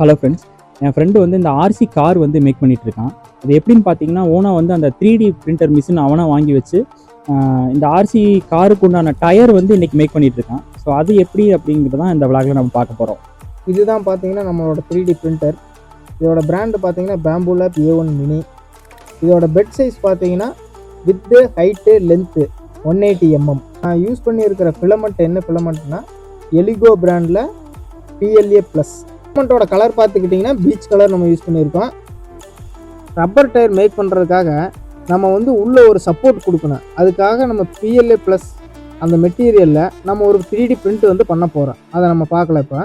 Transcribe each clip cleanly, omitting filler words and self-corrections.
Hello friends, என் friend வந்து இந்த RC car வந்து மேக் பண்ணிகிட்ருக்கான். அது எப்படின்னு பார்த்தீங்கன்னா, ஓனாக வந்து அந்த 3D பிரிண்டர் மிஷின் அவனாக வாங்கி வச்சு இந்த ஆர்சி காருக்கு உண்டான டயர் வந்து இன்றைக்கி மேக் பண்ணிகிட்ருக்கான். ஸோ அது எப்படி அப்படிங்கிறது தான் இந்த விளாகில் நம்ம பார்க்க போகிறோம். இதுதான் பார்த்தீங்கன்னா நம்மளோட 3D பிரிண்டர். இதோட பிராண்டு பார்த்தீங்கன்னா பேம்பு லேப் A1 மினி. இதோட பெட் சைஸ் பார்த்தீங்கன்னா வித்து ஹைட்டு லென்த்து 180 mm. நான் யூஸ் பண்ணியிருக்கிற ஃபிலமெண்ட் என்ன ஃபிலமெண்ட்னா எலிகோ பிராண்டில் PLA+. ஃபிலமெண்ட்டோட கலர் பார்த்துக்கிட்டிங்கன்னா பீச் கலர் நம்ம யூஸ் பண்ணியிருக்கோம். ரப்பர் டயர் மேக் பண்ணுறதுக்காக நம்ம வந்து உள்ளே ஒரு சப்போர்ட் கொடுக்கணும். அதுக்காக நம்ம PLA+ அந்த மெட்டீரியலில் நம்ம ஒரு 3D பிரிண்ட் வந்து பண்ண போகிறோம். அதை நம்ம பார்க்கல. இப்போ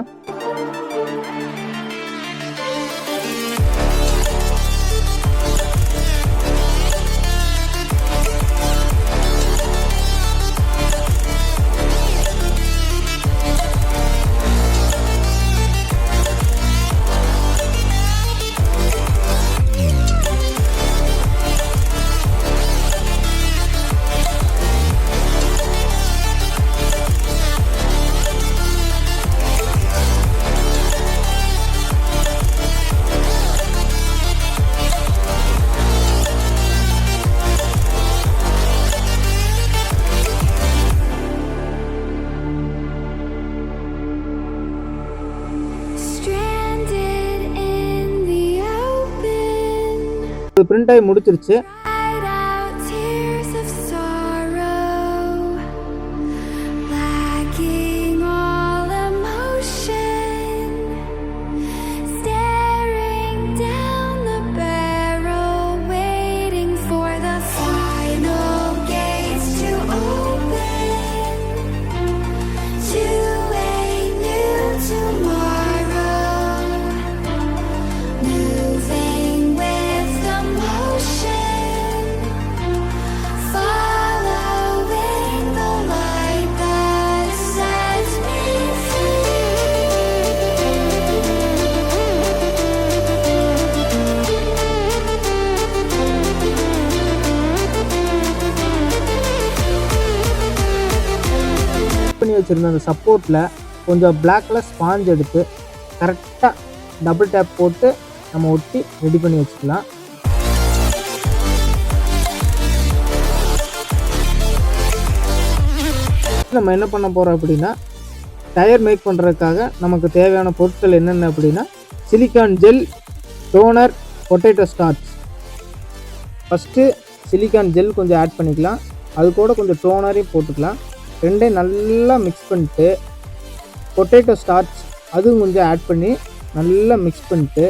பிரிண்ட் ஆகி முடிச்சிருச்சு. பண்ணி வச்சுருந்த அந்த சப்போர்ட்டில் கொஞ்சம் பிளாக் கலர் ஸ்பாஞ்ச் எடுத்து கரெக்டாக டபுள் டேப் போட்டு நம்ம ஒட்டி ரெடி பண்ணி வச்சுக்கலாம். நம்ம என்ன பண்ண போகிறோம் அப்படின்னா, டயர் மேக் பண்ணுறதுக்காக நமக்கு தேவையான பொருட்கள் என்னென்ன அப்படின்னா silicon gel, toner, potato starch. First silicon gel கொஞ்சம் ஆட் பண்ணிக்கலாம். அது கூட கொஞ்சம் டோனரையும் போட்டுக்கலாம். ரெண்டையும் நல்லா மிக்ஸ் பண்ணிட்டு பொட்டேட்டோ ஸ்டார்ச் அதுவும் கொஞ்சம் ஆட் பண்ணி நல்லா மிக்ஸ் பண்ணிட்டு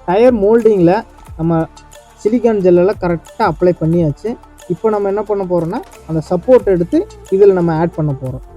டயர் மோல்டிங்கில் நம்ம சிலிக்கான் ஜெல்லெல்லாம் கரெக்டாக அப்ளை பண்ணியாச்சு. இப்போ நம்ம என்ன பண்ண போகிறோன்னா அந்த சப்போர்ட் எடுத்து இதில் நம்ம ஆட் பண்ண போகிறோம்.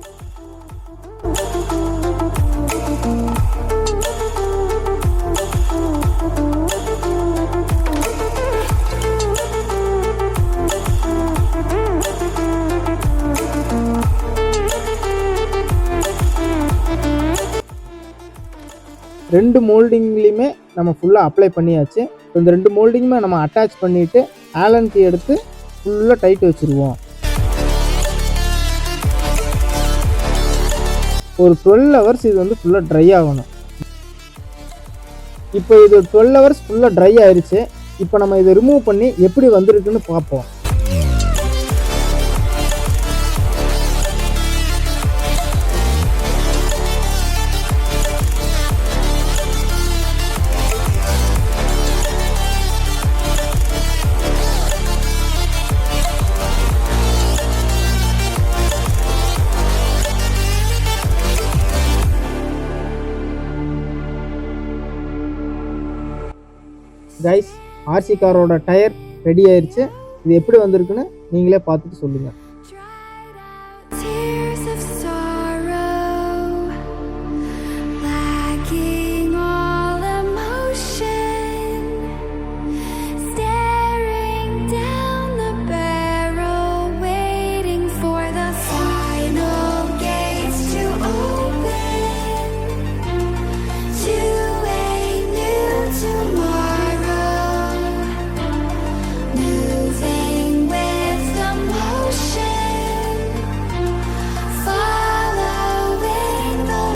ரெண்டு மோல்டிங்லேயுமே நம்ம ஃபுல்லாக அப்ளை பண்ணியாச்சு. இந்த ரெண்டு மோல்டிங்குமே நம்ம அட்டாச் பண்ணிவிட்டு ஆலன் கீ எடுத்து ஃபுல்லாக டைட் வச்சுருவோம். ஒரு 12 hours இது வந்து ஃபுல்லாக ட்ரை ஆகணும். இப்போ இது 12 hours ஃபுல்லாக ட்ரை ஆயிடுச்சு. இப்போ நம்ம இதை ரிமூவ் பண்ணி எப்படி வந்திருக்குன்னு பார்ப்போம். கைஸ், ஆர்சி காரோட டயர் ரெடி ஆயிடுச்சு. இது எப்படி வந்திருக்குன்னு நீங்களே பார்த்துட்டு சொல்லுங்கள்.